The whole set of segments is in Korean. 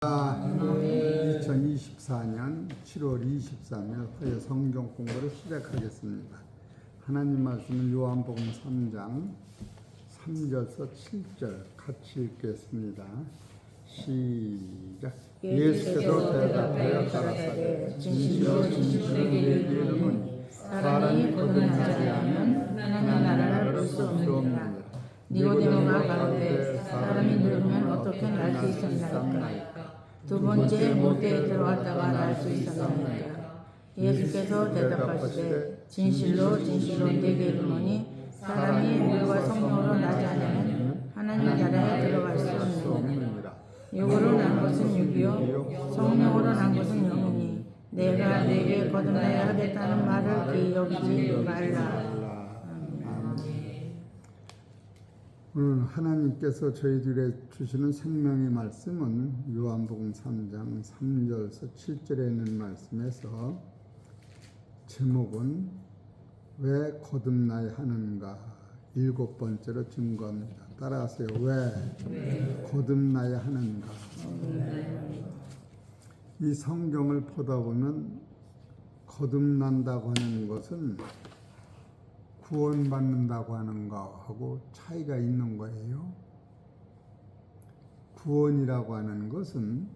2024년 7월 23일 화요 성경 공부를 시작하겠습니다. 하나님 말씀은 요한복음 3장 3절에서 7절 같이 읽겠습니다. 시작. 예수께서 대답하여 가라사대 진실로 진실로 너희에게 이르노니 사람이 거듭나지 않으면 하나님 나라를 볼 수 없느니라. 니고데모가 가로되 사람이 늙으면 어떻게 날 수 있었나이까? 두 번째 모태에 들어갔다가 날 수 있었나이까? 예수께서 대답하시되 진실로 진실로 네게 이르노니 사람이 물과 성령으로 나지 않으면 하나님 나라에 들어갈 수 없느니라. 육으로 난 것은 육이요 성령으로 난 것은 영이니 내가 네게 거듭나야 하겠다는 말을 기억지 말라. 오늘 하나님께서 저희들에 주시는 생명의 말씀은 요한복음 3장 3절에서 7절에 있는 말씀에서 제목은 왜 거듭나야 하는가 7번째로 증거합니다. 따라하세요. 왜 거듭나야 하는가. 이 성경을 보다 보면 거듭난다고 하는 것은 구원받는다고 하는 거하고 차이가 있는 거예요. 구원이라고 하는 것은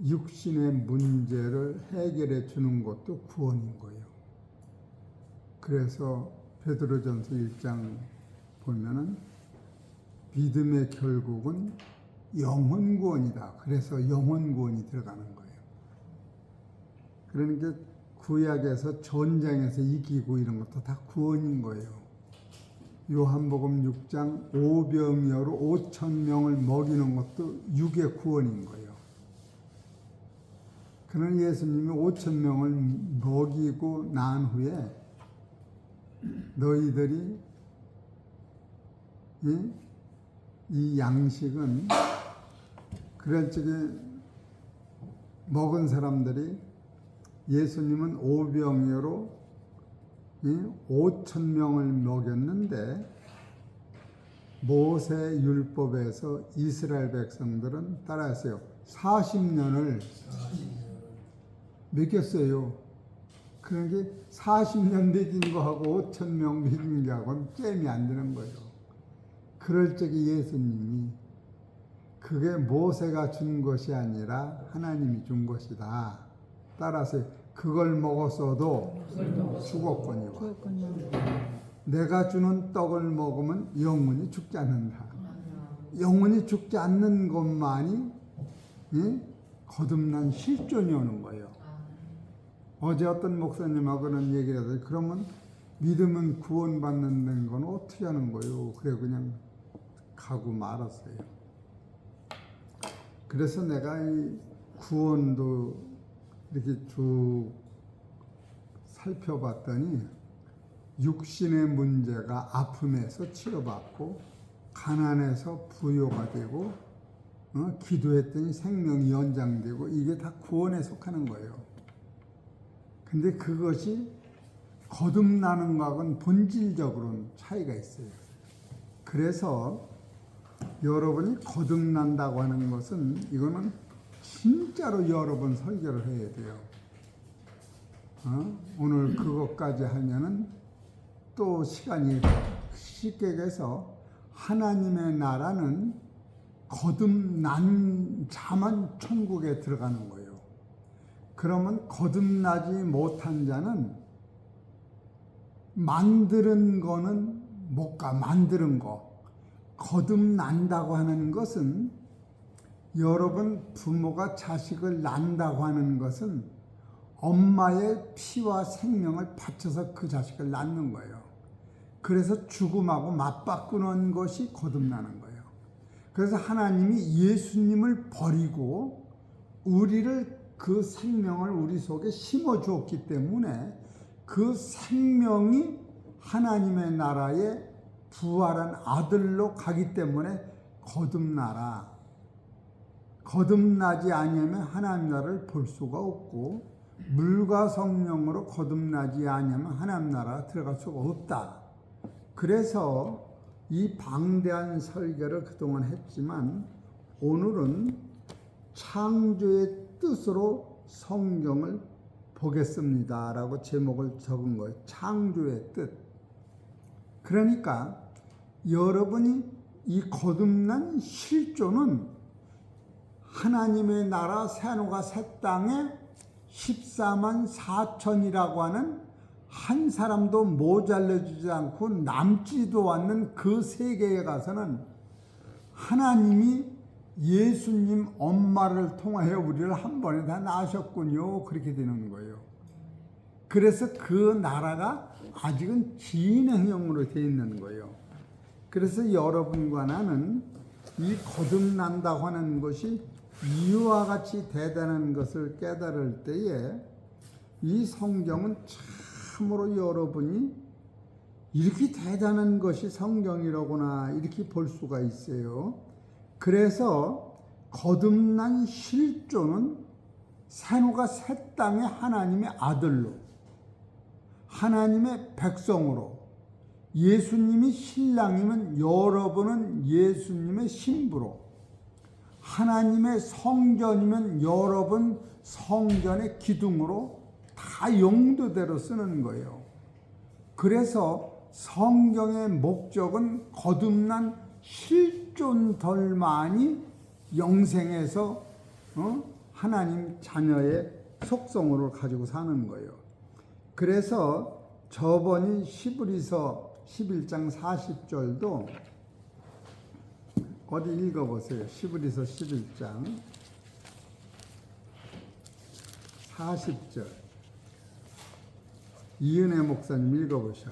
육신의 문제를 해결해 주는 것도 구원인 거예요. 그래서 베드로전서 1장 보면은 믿음의 결국은 영혼 구원이다. 그래서 영혼 구원이 들어가는 거예요. 그러니까 구약에서 전쟁에서 이기고 이런 것도 다 구원인 거예요. 요한복음 6장 오병이어로 5,000명을 먹이는 것도 육의 구원인 거예요. 그러나 예수님이 5,000명을 먹이고 난 후에 너희들이 이 양식은 그럴 적에 먹은 사람들이 예수님은 오병이어로 5,000명을 먹였는데 모세 율법에서 이스라엘 백성들은 따라하세요. 40년을 먹였어요. 그러니까 40년 먹인 거하고 5,000명 먹인 거하고는 잼이 안 되는 거예요. 그럴 적에 예수님이 그게 모세가 준 것이 아니라 하나님이 준 것이다. 따라서 그걸 먹었어도 죽었거니와 내가 주는 떡을 먹으면 영원히 죽지 않는다. 영원히 죽지 않는 것만이 거듭난 실존이 오는 거예요. 어제 어떤 목사님하고는 얘기를 해서 그러면 믿으면 구원받는 건 어떻게 하는 거예요? 그래 그냥 가고 말았어요. 그래서 내가 이 구원도 이렇게 쭉 살펴봤더니 육신의 문제가 아픔에서 치료받고 가난해서 부요가 되고 기도했더니 생명이 연장되고 이게 다 구원에 속하는 거예요. 근데 그것이 거듭나는 것하고는 본질적으로는 차이가 있어요. 그래서 여러분이 거듭난다고 하는 것은 이거는 진짜로 여러 번 설교를 해야 돼요. 오늘 그것까지 하면은 또 시간이 쉽게 해서 하나님의 나라는 거듭난 자만 천국에 들어가는 거예요. 그러면 거듭나지 못한 자는 만드는 거는 못 가. 만드는 거. 거듭난다고 하는 것은 여러분 부모가 자식을 낳는다고 하는 것은 엄마의 피와 생명을 바쳐서 그 자식을 낳는 거예요. 그래서 죽음하고 맞바꾸는 것이 거듭나는 거예요. 그래서 하나님이 예수님을 버리고 우리를 그 생명을 우리 속에 심어 주었기 때문에 그 생명이 하나님의 나라에 부활한 아들로 가기 때문에 거듭나라. 거듭나지 아니하면 하나님 나라를 볼 수가 없고 물과 성령으로 거듭나지 아니하면 하나님 나라 들어갈 수가 없다. 그래서 이 방대한 설교를 그동안 했지만 오늘은 창조의 뜻으로 성경을 보겠습니다 라고 제목을 적은 거예요. 창조의 뜻. 그러니까 여러분이 이 거듭난 실존은 하나님의 나라 새하늘과 새 땅에 14만 4천이라고 하는 한 사람도 모자라지도 않고 남지도 않는 그 세계에 가서는 하나님이 예수님 엄마를 통하여 우리를 한 번에 다 낳으셨군요. 그렇게 되는 거예요. 그래서 그 나라가 아직은 진행형으로 되어 있는 거예요. 그래서 여러분과 나는 이 거듭난다고 하는 것이 이와 같이 대단한 것을 깨달을 때에 이 성경은 참으로 여러분이 이렇게 대단한 것이 성경이라구나 이렇게 볼 수가 있어요. 그래서 거듭난 실존은 새하늘과 새 땅의 하나님의 아들로, 하나님의 백성으로, 예수님이 신랑이면 여러분은 예수님의 신부로, 하나님의 성전이면 여러분 성전의 기둥으로 다 용도대로 쓰는 거예요. 그래서 성경의 목적은 거듭난 실존들만이 영생에서 하나님 자녀의 속성으로 가지고 사는 거예요. 그래서 저번이 히브리서 11장 40절도 어디 읽어보세요. 히브리서 11장 40절 이은혜 목사님 읽어보셔.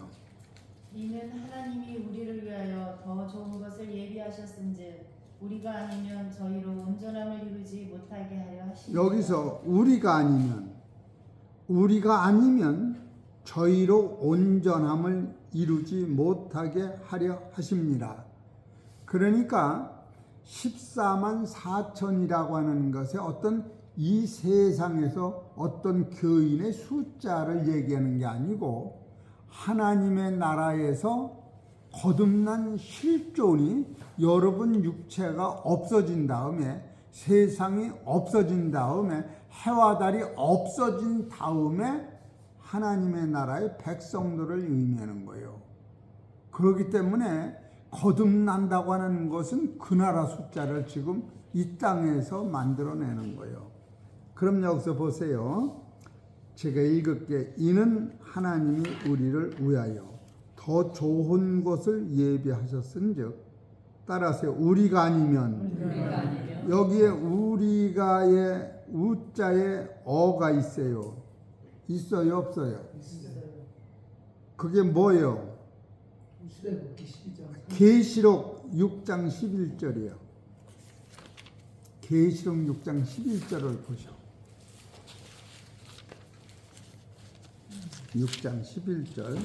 이는 하나님이 우리를 위하여 더 좋은 것을 예비하셨은즉 우리가 아니면 저희로 온전함을 이루지 못하게 하려 하시니라. 여기서 우리가 아니면 저희로 온전함을 이루지 못하게 하려 하십니다. 그러니까 14만 4천이라고 하는 것에 어떤 이 세상에서 어떤 교인의 숫자를 얘기하는 게 아니고 하나님의 나라에서 거듭난 실존이 여러분 육체가 없어진 다음에, 세상이 없어진 다음에, 해와 달이 없어진 다음에 하나님의 나라의 백성들을 의미하는 거예요. 그렇기 때문에 거듭난다고 하는 것은 그 나라 숫자를 지금 이 땅에서 만들어내는 거예요. 그럼 여기서 보세요. 제가 읽을게. 이는 하나님이 우리를 위하여 더 좋은 것을 예비하셨은즉, 따라서 우리가 아니면, 여기에 우리가의 우자에 어가 있어요. 있어요, 없어요? 그게 뭐예요? 계시록 6장 11절이에요. 계시록 6장 11절을 보셔. 6장 11절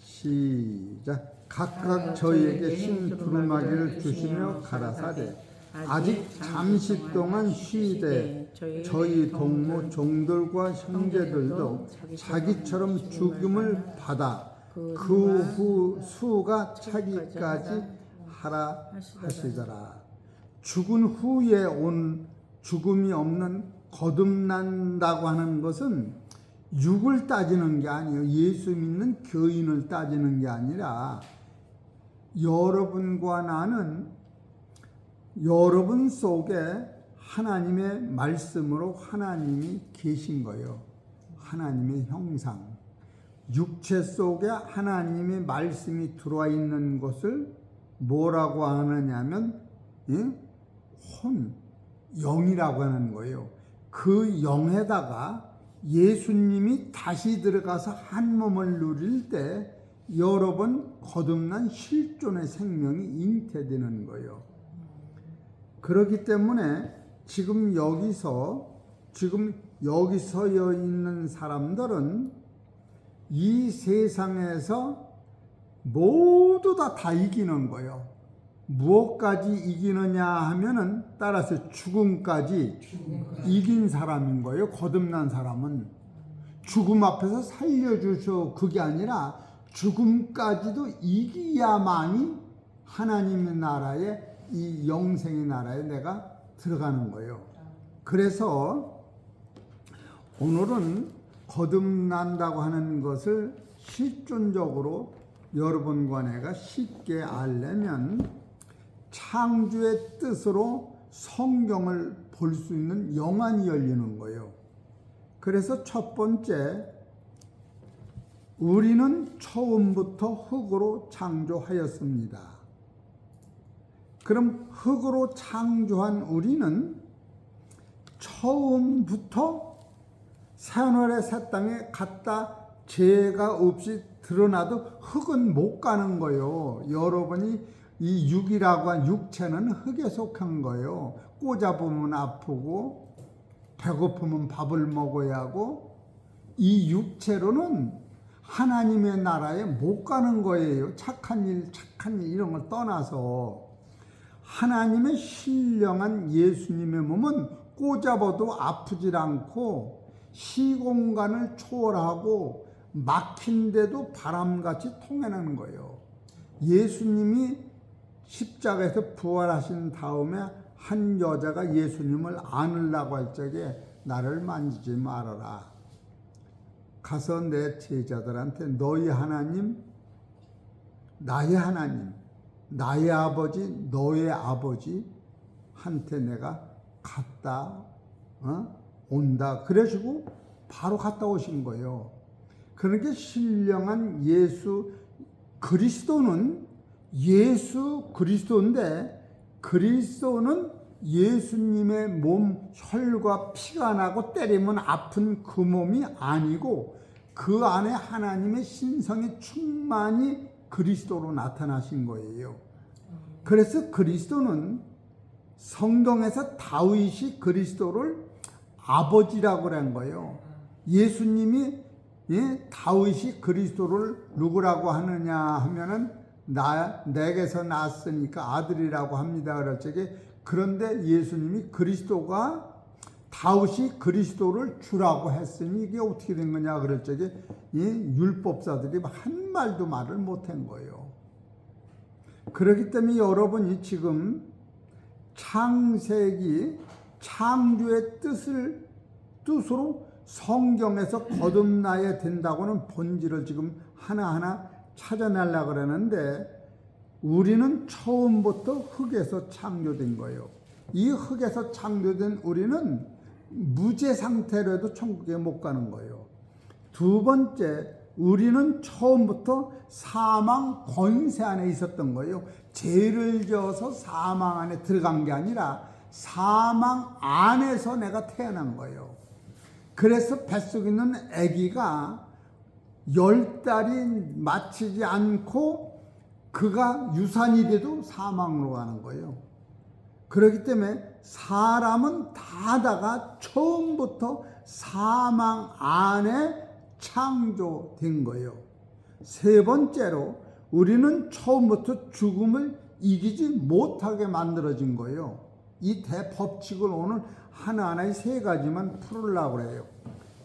시작. 각각 저희에게 신 두루마기를 주시며 가라사대 아직 잠시 동안 쉬되 저희 동무 종들과 형제들도 자기처럼 죽음을 받아 그 후 수가 차기까지 하라 하시더라. 죽은 후에 온 죽음이 없는 거듭난다고 하는 것은 육을 따지는 게 아니에요. 예수 믿는 교인을 따지는 게 아니라 여러분과 나는 여러분 속에 하나님의 말씀으로 하나님이 계신 거예요. 하나님의 형상. 육체 속에 하나님의 말씀이 들어와 있는 것을 뭐라고 하느냐면 영이라고 하는 거예요. 그 영에다가 예수님이 다시 들어가서 한 몸을 누릴 때 여러 번 거듭난 실존의 생명이 잉태되는 거예요. 그렇기 때문에 지금 여기 서 있는 사람들은 이 세상에서 모두 다 이기는 거예요. 무엇까지 이기느냐 하면은 따라서 죽음까지 이긴 사람인 거예요. 거듭난 사람은 죽음 앞에서 살려주셔 그게 아니라 죽음까지도 이기야만이 하나님의 나라에, 이 영생의 나라에 내가 들어가는 거예요. 그래서 오늘은 거듭난다고 하는 것을 실존적으로 여러분과 내가 쉽게 알려면 창조의 뜻으로 성경을 볼 수 있는 영안이 열리는 거예요. 그래서 첫 번째, 우리는 처음부터 흙으로 창조하였습니다. 그럼 흙으로 창조한 우리는 처음부터 새하늘의 새 땅에 갖다 죄가 없이 드러나도 흙은 못 가는 거예요. 여러분이 이 육이라고 한 육체는 흙에 속한 거예요. 꽂아보면 아프고 배고프면 밥을 먹어야 하고 이 육체로는 하나님의 나라에 못 가는 거예요. 착한 일 이런 걸 떠나서 하나님의 신령한 예수님의 몸은 꽂아봐도 아프질 않고 시공간을 초월하고 막힌데도 바람같이 통해내는 거예요. 예수님이 십자가에서 부활하신 다음에 한 여자가 예수님을 안으려고 할 적에 나를 만지지 말아라. 가서 내 제자들한테 너희 하나님, 나의 하나님, 나의 아버지, 너의 아버지 한테 내가 갔다 온다. 그래가지고 바로 갔다 오신 거예요. 그러니까 신령한 예수 그리스도는 예수 그리스도인데 그리스도는 예수님의 몸 혈과 피가 나고 때리면 아픈 그 몸이 아니고 그 안에 하나님의 신성의 충만이 그리스도로 나타나신 거예요. 그래서 그리스도는 성경에서 다윗이 그리스도를 아버지라고 그런 거예요. 예수님이 다윗이 그리스도를 누구라고 하느냐 하면은 내게서 났으니까 아들이라고 합니다. 그럴 적에 그런데 예수님이 그리스도가 다윗이 그리스도를 주라고 했으니 이게 어떻게 된 거냐 그럴 적에 율법사들이 한 말도 말을 못한 거예요. 그렇기 때문에 여러분이 지금 창세기 창조의 뜻으로 성경에서 거듭나야 된다고는 본질을 지금 하나하나 찾아내려고 그러는데 우리는 처음부터 흙에서 창조된 거예요. 이 흙에서 창조된 우리는 무죄 상태로도 천국에 못 가는 거예요. 두 번째, 우리는 처음부터 사망 권세 안에 있었던 거예요. 죄를 지어서 사망 안에 들어간 게 아니라 사망 안에서 내가 태어난 거예요. 그래서 뱃속에 있는 아기가 10달이 마치지 않고 그가 유산이 돼도 사망으로 가는 거예요. 그렇기 때문에 사람은 다가 처음부터 사망 안에 창조된 거예요. 세 번째로 우리는 처음부터 죽음을 이기지 못하게 만들어진 거예요. 이 대법칙을 오늘 하나하나의 세 가지만 풀으려고 해요.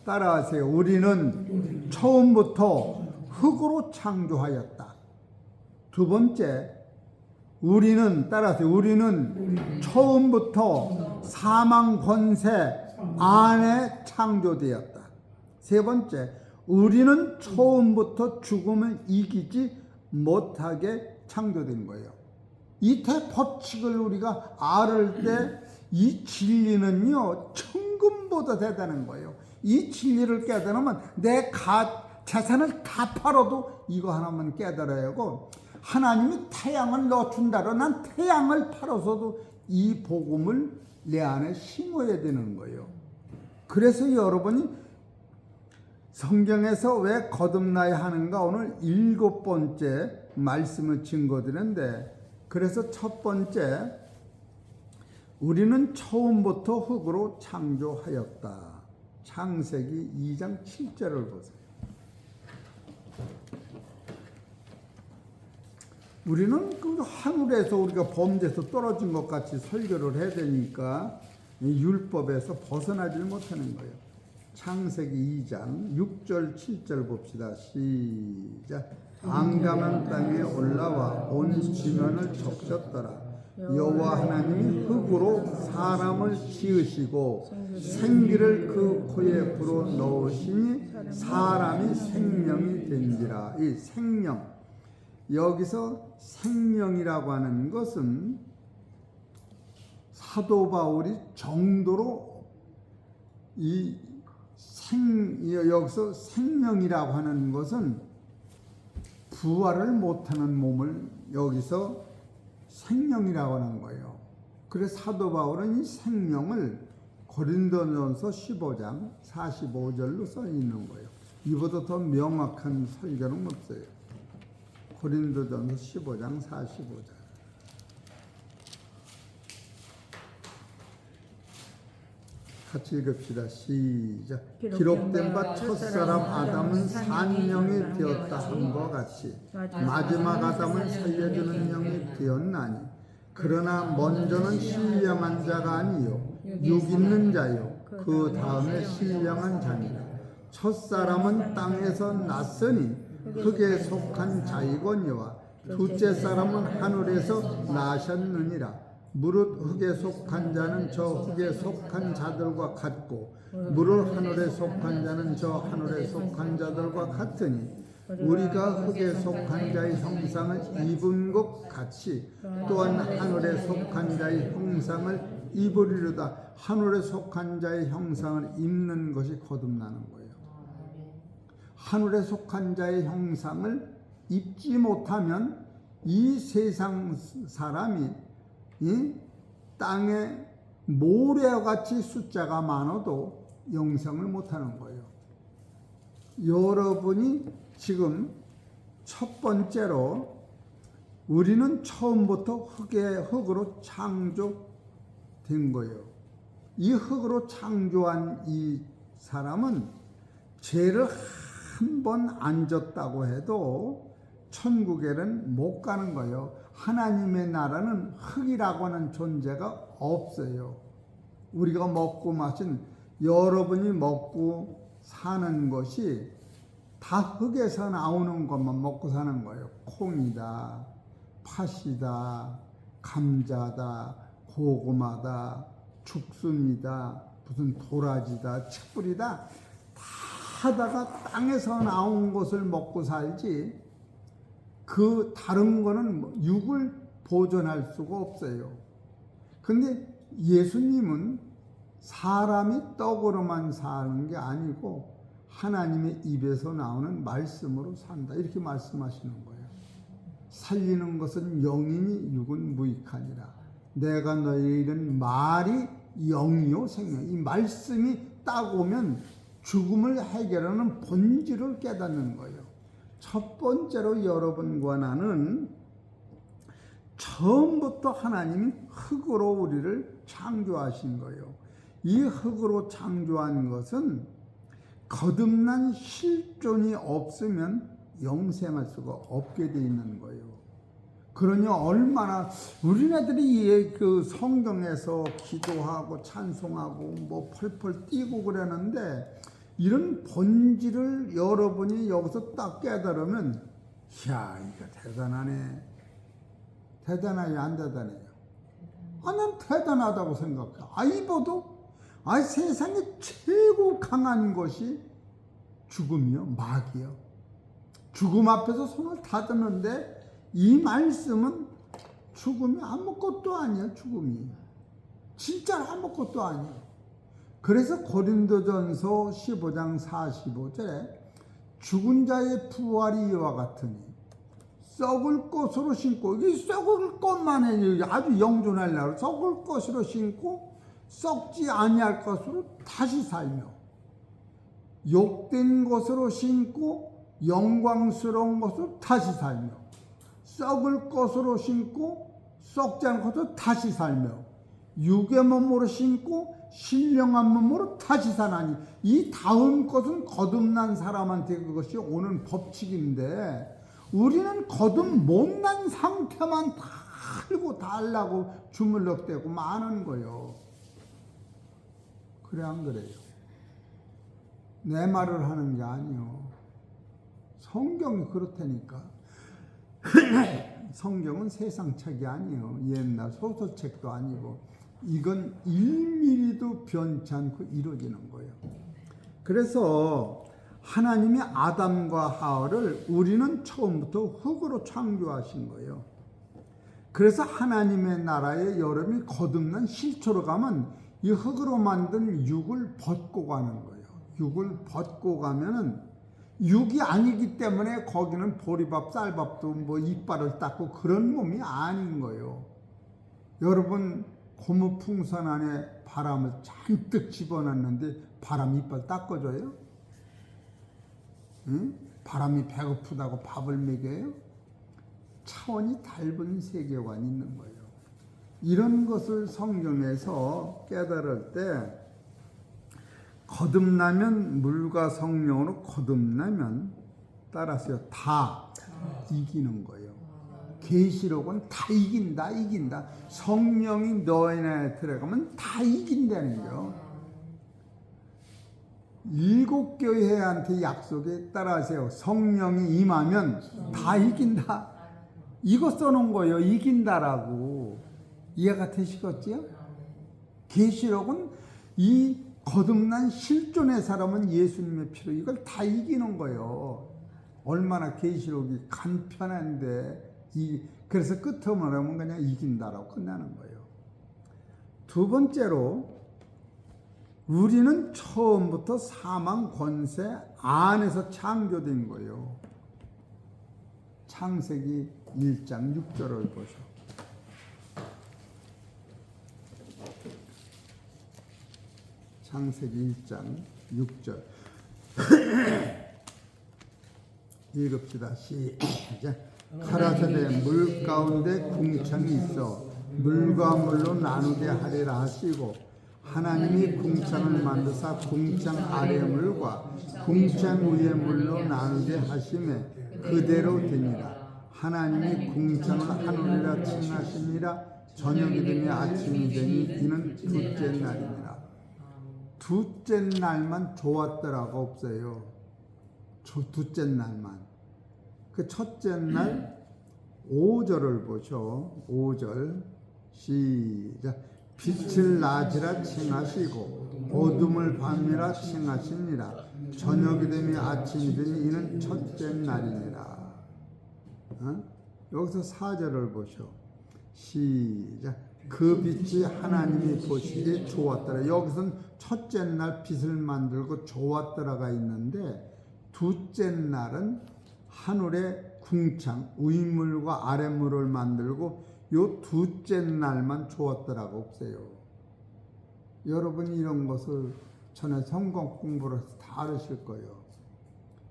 따라하세요. 우리는 처음부터 흙으로 창조하였다. 두 번째, 따라하세요. 우리는 처음부터 사망 권세 안에 창조되었다. 세 번째, 우리는 처음부터 죽음을 이기지 못하게 창조된 거예요. 이 대법칙을 우리가 알을 때 이 진리는요 천금보다 대단한 거예요. 이 진리를 깨달으면 내 재산을 다 팔아도 이거 하나만 깨달아야 하고 하나님이 태양을 넣어준다로 난 태양을 팔아서도 이 복음을 내 안에 심어야 되는 거예요. 그래서 여러분이 성경에서 왜 거듭나야 하는가 오늘 7번째 말씀을 증거드리는데 그래서 첫 번째 우리는 처음부터 흙으로 창조하였다. 창세기 2장 7절을 보세요. 우리는 그 하늘에서 우리가 범죄에서 떨어진 것 같이 설교를 해야 되니까 율법에서 벗어나지 못하는 거예요. 창세기 2장 6절 7절 봅시다. 시작. 안감한 땅에 올라와 온 지면을 적셨더라. 여호와 하나님이 흙으로 사람을 지으시고 생기를 그 코에 불어 넣으시니 사람이 생명이 된지라. 이 생명, 여기서 생명이라고 하는 것은 사도 바울이 정도로 여기서 생명이라고 하는 것은 부활을 못하는 몸을 여기서 생명이라고 하는 거예요. 그래서 사도 바울은 이 생명을 고린도전서 15장 45절로 써 있는 거예요. 이보다 더 명확한 설교는 없어요. 고린도전서 15장 45절. 같이 읽읍시다. 시작. 기록된 바 첫사람 아담은 산 영이 되었다 함과 같이 마지막 아담을 살려주는 영이 되었나니 그러나 먼저는 신령한 자가 아니요 육 있는 자요 그 다음에 신령한 자니라. 첫사람은 땅에서 났으니 흙에 속한 자이거니와 둘째 사람은 하늘에서 나셨느니라. 무릇 흙에 속한 자는 저 흙에 속한 자들과 같고 무릇 하늘에 속한 자는 저 하늘에 속한 자들과 같으니 우리가 흙에 속한 자의 형상을 입은 것 같이 또한 하늘에 속한 자의 형상을 입으리로다. 하늘에 속한 자의 형상을 입는 것이 거듭나는 거예요. 하늘에 속한 자의 형상을 입지 못하면 이 세상 사람이 이 땅에 모래같이 숫자가 많아도 영생을 못하는 거예요. 여러분이 지금 첫 번째로 우리는 처음부터 흙으로 창조된 거예요. 이 흙으로 창조한 이 사람은 죄를 한 번 안 졌다고 해도 천국에는 못 가는 거예요. 하나님의 나라는 흙이라고 하는 존재가 없어요. 우리가 먹고 마신, 여러분이 먹고 사는 것이 다 흙에서 나오는 것만 먹고 사는 거예요. 콩이다, 팥이다, 감자다, 고구마다, 죽순이다, 무슨 도라지다, 칡뿌리다, 다 하다가 땅에서 나온 것을 먹고 살지 그 다른 거는 육을 보존할 수가 없어요. 근데 예수님은 사람이 떡으로만 사는 게 아니고 하나님의 입에서 나오는 말씀으로 산다. 이렇게 말씀하시는 거예요. 살리는 것은 영이니 육은 무익하니라. 내가 너희에게 이른 말이 영이요 생명. 이 말씀이 딱 오면 죽음을 해결하는 본질을 깨닫는 거예요. 첫 번째로 여러분과 나는 처음부터 하나님이 흙으로 우리를 창조하신 거예요. 이 흙으로 창조한 것은 거듭난 실존이 없으면 영생할 수가 없게 되어 있는 거예요. 그러니 얼마나 우리네들이 그 성경에서 기도하고 찬송하고 뭐 펄펄 뛰고 그러는데 이런 본질을 여러분이 여기서 딱 깨달으면 이야 이거 대단하네. 대단해요 안 대단해요? 난 대단하다고 생각해. 이보도 세상에 최고 강한 것이 죽음이요 마귀요. 죽음 앞에서 손을 닫았는데 이 말씀은 죽음이 아무것도 아니야. 죽음이 진짜 아무것도 아니야. 그래서 고린도전서 15장 45절에 죽은 자의 부활이 이와 같으니 썩을 것으로 신고, 이 썩을 것만 해 아주 영존하려고 썩을 것으로 신고 썩지 아니할 것으로 다시 살며 욕된 것으로 신고 영광스러운 것으로 다시 살며 썩을 것으로 신고 썩지 않은 것으로 다시 살며 육의 몸으로 신고 신령한 몸으로 다시 사나니 이 다음 것은 거듭난 사람한테 그것이 오는 법칙인데 우리는 거듭 못난 상태만 달고 달라고 주물럭대고 많은 거예요. 그래 안 그래요? 내 말을 하는 게 아니요. 성경이 그렇다니까. 성경은 세상 책이 아니에요. 옛날 소설책도 아니고 이건 1mm도 변치 않고 이루어지는 거예요. 그래서 하나님이 아담과 하와를 우리는 처음부터 흙으로 창조하신 거예요. 그래서 하나님의 나라에 여러분이 거듭난 실초로 가면 이 흙으로 만든 육을 벗고 가는 거예요. 육을 벗고 가면은 육이 아니기 때문에 거기는 보리밥, 쌀밥도 뭐 이빨을 닦고 그런 몸이 아닌 거예요. 여러분 고무풍선 안에 바람을 잔뜩 집어넣는데 바람 이빨 닦아줘요? 응? 바람이 배고프다고 밥을 먹여요? 차원이 다른 세계관이 있는 거예요. 이런 것을 성경에서 깨달을 때 거듭나면 물과 성령으로 거듭나면 따라서요 다 이기는 거예요. 계시록은 다 이긴다. 성령이 너희 안에 들어가면 다 이긴다는 거예요. 7교회한테 약속에 따라하세요. 성령이 임하면 다 이긴다. 이거 써놓은 거예요. 이긴다라고. 이해가 되시겠죠? 계시록은 이 거듭난 실존의 사람은 예수님의 피로 이걸 다 이기는 거예요. 얼마나 계시록이 간편한데 그래서 끝에 말하면 그냥 이긴다라고 끝나는 거예요. 두 번째로 우리는 처음부터 사망 권세 안에서 창조된 거예요. 창세기 1장 6절을 보셔. 창세기 1장 6절 읽읍시다. 시작. 가라사대 물 가운데 궁창이 있어 물과 물로 나누게 하리라 하시고 하나님이 궁창을 만드사 궁창 아래의 물과 궁창 위의 물로 나누게 하심에 그대로 되니라. 하나님이 궁창을 하늘이라 칭하시니라. 저녁이 되니 아침이 되니 이는 둘째 날이니라. 둘째 날만 좋았더라가 없어요. 둘째 날만. 그 첫째 날 5절을 보셔. 5절 시작. 빛을 낮이라 칭하시고 어둠을 밤이라 칭하시니라. 저녁이 되니 아침이 되니 이는 첫째 날이니라. 여기서 4절을 보셔. 시작. 그 빛이 하나님이 보시기에 좋았더라. 여기서는 첫째 날 빛을 만들고 좋았더라가 있는데 둘째 날은 하늘의 궁창 위물과 아랫물을 만들고 요 둘째 날만 좋았더라가 없어요. 여러분이 이런 것을 전에 성경 공부를 해서 다 알으실 거예요.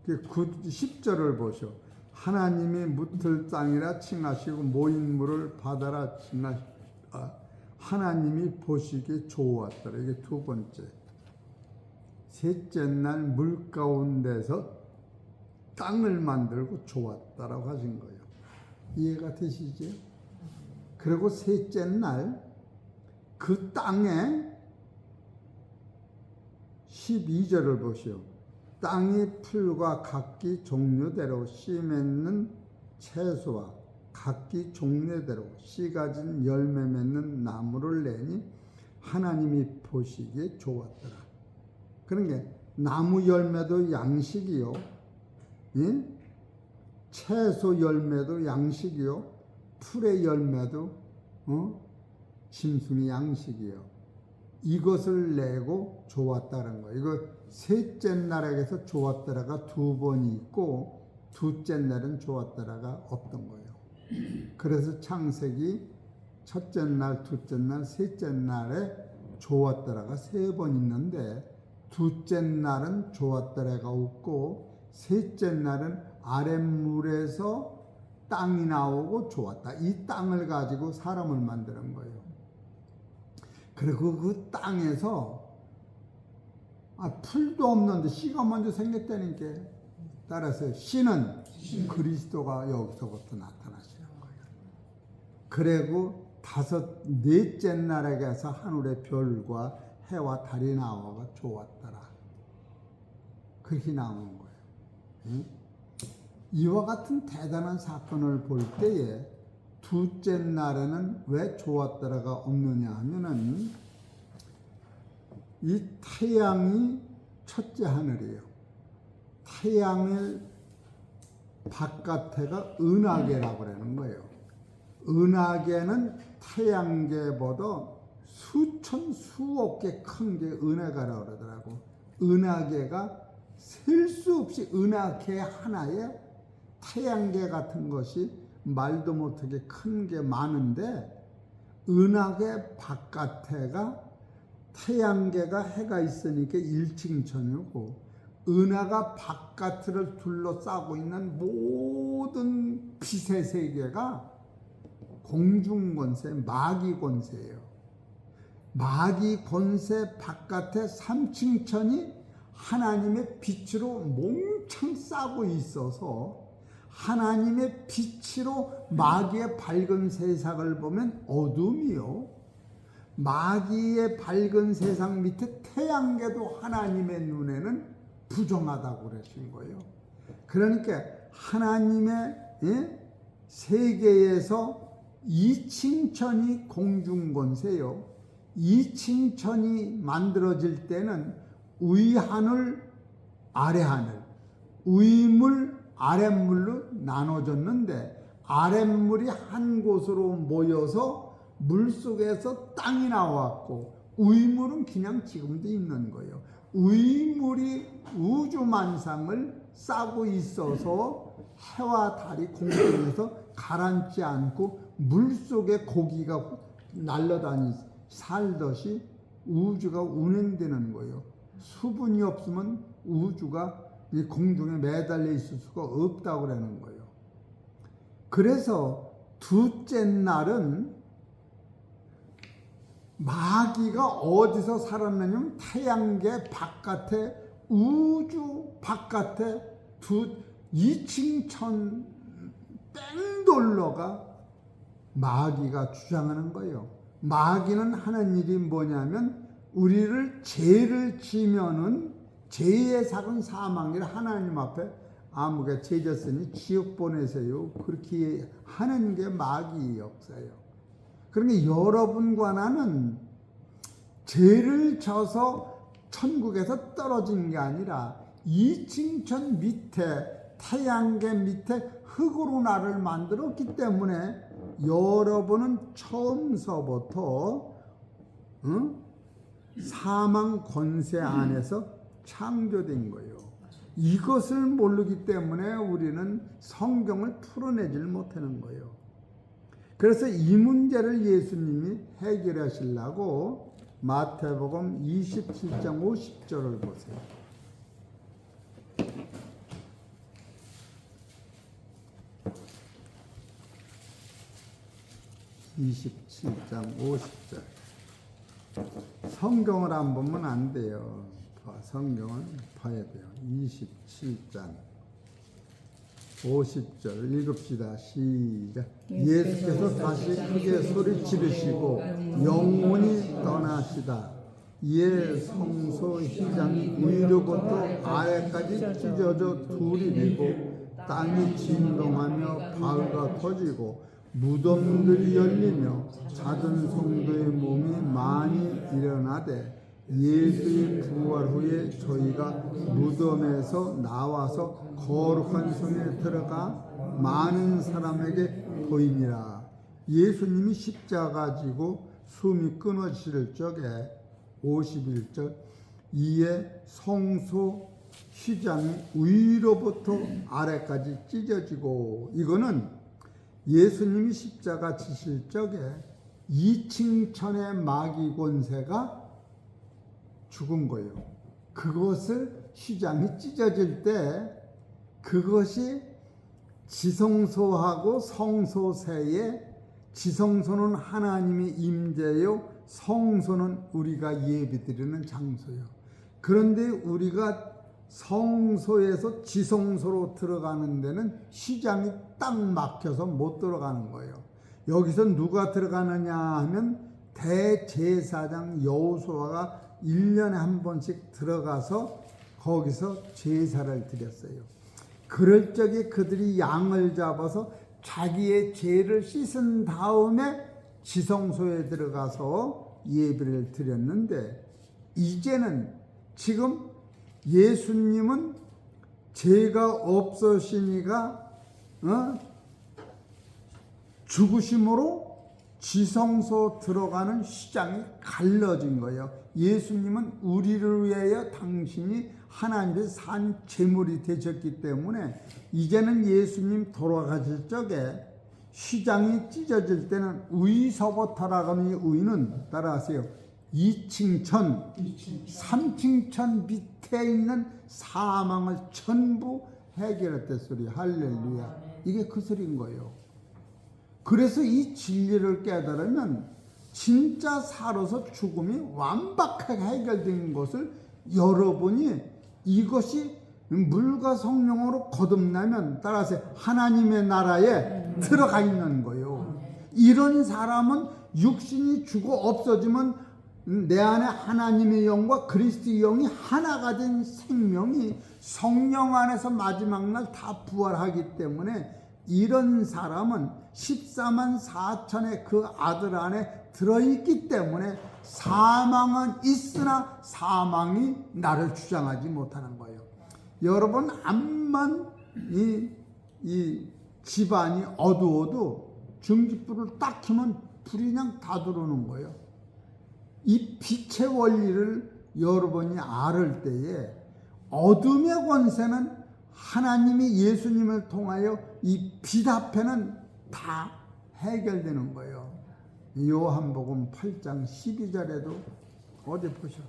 10절을 보셔. 하나님이 묻을 땅이라 칭하시고 모인 물을 바다라 칭하시고 하나님이 보시기에 좋았더라. 이게 두 번째. 셋째 날 물 가운데서 땅을 만들고 좋았다라고 하신 거예요. 이해가 되시죠? 그리고 셋째 날 그 땅에 12절을 보시오. 땅이 풀과 각기 종류대로 씨 맺는 채소와 각기 종류대로 씨 가진 열매 맺는 나무를 내니 하나님이 보시기에 좋았더라. 그런 게 나무 열매도 양식이요, 예? 채소 열매도 양식이요, 풀의 열매도 짐승이 양식이요. 이것을 내고 좋았다는 거예요. 이거 셋째 날에서 좋았더라가 두 번이 있고 둘째 날은 좋았더라가 없던 거예요. 그래서 창세기 첫째 날, 둘째 날, 셋째 날에 좋았더라가 세 번 있는데 둘째 날은 좋았더라가 없고 셋째 날은 아랫물에서 땅이 나오고 좋았다. 이 땅을 가지고 사람을 만드는 거예요. 그리고 그 땅에서 풀도 없는데 씨가 먼저 생겼다니까. 따라서 씨는 그리스도가 여기서부터 나타나시는 거예요. 그리고 넷째 날에 가서 하늘의 별과 해와 달이 나와가 좋았더라. 그렇게 나오는 거예요. 이와 같은 대단한 사건을 볼 때에 둘째 날에는 왜 좋았더라가 없느냐 하면은 이 태양이 첫째 하늘이에요. 태양의 바깥에가 은하계라고 그러는 거예요. 은하계는 태양계보다 수천 수억 개 큰 게 은하계라고 그러더라고. 은하계가 셀 수 없이 은하계 하나에 태양계 같은 것이 말도 못하게 큰 게 많은데, 은하계 바깥에가 태양계가 해가 있으니까 일칭천이고, 은하가 바깥을 둘러싸고 있는 모든 빛의 세계가 공중권세, 마귀권세예요. 마귀권세 바깥에 삼층천이 하나님의 빛으로 몽창 싸고 있어서, 하나님의 빛으로 마귀의 밝은 세상을 보면 어둠이요, 마귀의 밝은 세상 밑에 태양계도 하나님의 눈에는 부정하다고 그러신 거예요. 그러니까 하나님의 세계에서 이칭천이 공중권세요. 이칭천이 만들어질 때는 위하늘, 아래하늘, 위물, 아랫물로 나눠졌는데, 아랫물이 한 곳으로 모여서 물속에서 땅이 나왔고, 위물은 그냥 지금도 있는 거예요. 위물이 우주만상을 싸고 있어서 해와 달이 공중에서 가라앉지 않고 물속에 고기가 날아다니 살듯이 우주가 운행되는 거예요. 수분이 없으면 우주가 이 공중에 매달려 있을 수가 없다고 그러는 거예요. 그래서 둘째 날은 마귀가 어디서 살았느냐면 태양계 바깥에, 우주 바깥에 이칭천 뺑돌러가 마귀가 주장하는 거예요. 마귀는 하는 일이 뭐냐면, 우리를 죄를 지면은 죄의 삭은 사망이라 하나님 앞에 아무개 죄졌으니 지옥 보내세요, 그렇게 하는 게 마귀의 역사예요. 그러니까 여러분과 나는 죄를 져서 천국에서 떨어진 게 아니라 이칭천 밑에, 태양계 밑에 흙으로 나를 만들었기 때문에 여러분은 처음서부터 사망 권세 안에서 창조된 거예요. 이것을 모르기 때문에 우리는 성경을 풀어내질 못하는 거예요. 그래서 이 문제를 예수님이 해결하시려고 마태복음 27장 50절을 보세요. 27장 50절. 성경을 안 보면 안 돼요. 성경을 봐야 돼요. 27장 50절 읽읍시다. 시작. 예수께서 다시 크게 소리 지르시고 영원히 떠나시다. 이에 성소 휘장이 위로부터 아래까지 찢어져 둘이 되고 땅이 진동하며 바위가 터지고 무덤들이 열리며 작은 성도의 몸이 많이 일어나되, 예수의 부활 후에 저희가 무덤에서 나와서 거룩한 성에 들어가 많은 사람에게 보이니라. 예수님이 십자가 지고 숨이 끊어질 적에 51절, 이에 성소 휘장이 위로부터 아래까지 찢어지고, 이거는 예수님이 십자가 지실 적에 이칭천의 마귀 권세가 죽은 거예요. 그것을 휘장이 찢어질 때, 그것이 지성소하고 성소세에, 지성소는 하나님의 임재요, 성소는 우리가 예배드리는 장소요. 그런데 우리가 성소에서 지성소로 들어가는 데는 휘장이 딱 막혀서 못 들어가는 거예요. 여기서 누가 들어가느냐 하면 대제사장 여호수아가 1년에 한 번씩 들어가서 거기서 제사를 드렸어요. 그럴 적에 그들이 양을 잡아서 자기의 죄를 씻은 다음에 지성소에 들어가서 예배를 드렸는데, 이제는 지금 예수님은 죄가 없으시니까 죽으심으로 지성소 들어가는 시장이 갈라진 거예요. 예수님은 우리를 위하여 당신이 하나님의 산 제물이 되셨기 때문에 이제는 예수님 돌아가실 적에 시장이 찢어질 때는 위서부터라고 하는 이 위는 따라하세요. 2층천, 3층천 밑에 있는 사망을 전부 해결했다 소리. 할렐루야. 이게 그 소리인 거예요. 그래서 이 진리를 깨달으면 진짜 살아서 죽음이 완벽하게 해결된 것을 여러분이 이것이 물과 성령으로 거듭나면 따라서 하나님의 나라에 들어가 있는 거예요. 이런 사람은 육신이 죽어 없어지면 내 안에 하나님의 영과 그리스도의 영이 하나가 된 생명이 성령 안에서 마지막 날 다 부활하기 때문에 이런 사람은 14만 4천의 그 아들 안에 들어있기 때문에 사망은 있으나 사망이 나를 주장하지 못하는 거예요. 여러분, 암만 이 집안이 어두워도 증기불을 딱 켜면 불이 그냥 다 들어오는 거예요. 이 빛의 원리를 여러분이 알을 때에 어둠의 권세는 하나님이 예수님을 통하여 이 빛 앞에는 다 해결되는 거예요. 요한복음 8장 12절에도 어디 보셔.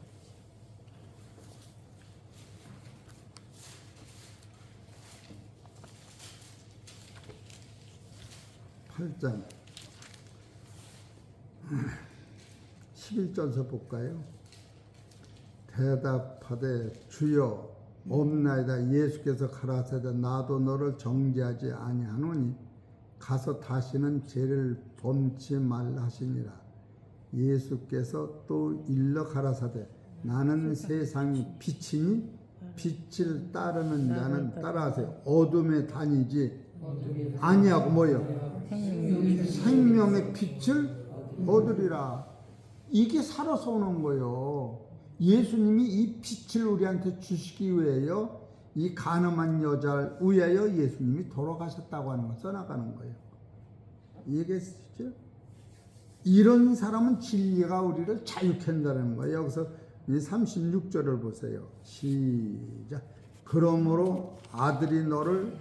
8장 11절에서 볼까요? 대답하되 주여 없나이다. 예수께서 가라사대 나도 너를 정죄하지 아니하노니 가서 다시는 죄를 범치 말라 하시니라. 예수께서 또 일러 가라사대 나는 세상이 빛이니 빛을 따르는 자는 따라하세요. 어둠에 다니지 아니하고 뭐요? 생명의 빛을 얻으리라. 이게 살아서 오는 거예요. 예수님이 이 빛을 우리한테 주시기 위하여 이 가늠한 여자를 위하여 예수님이 돌아가셨다고 하는 걸 써나가는 거예요. 이해겠죠? 이런 사람은 진리가 우리를 자유케 한다는 거예요. 여기서 36절을 보세요. 시작. 그러므로 아들이 너를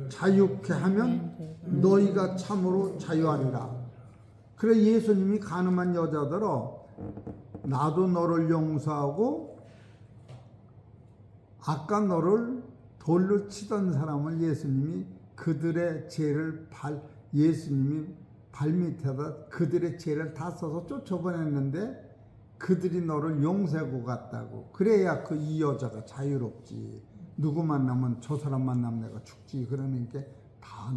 자유케 하면 너희가 참으로 자유하리라. 그래 예수님이 가늠한 여자들어 나도 너를 용서하고 아까 너를 돌로 치던 사람을 예수님이 그들의 죄를 예수님이 발밑에다 그들의 죄를 다 써서 쫓아보냈는데 그들이 너를 용서하고 갔다고. 그래야 그 이 여자가 자유롭지. 누구 만나면 저 사람 만나면 내가 죽지. 그러니까 다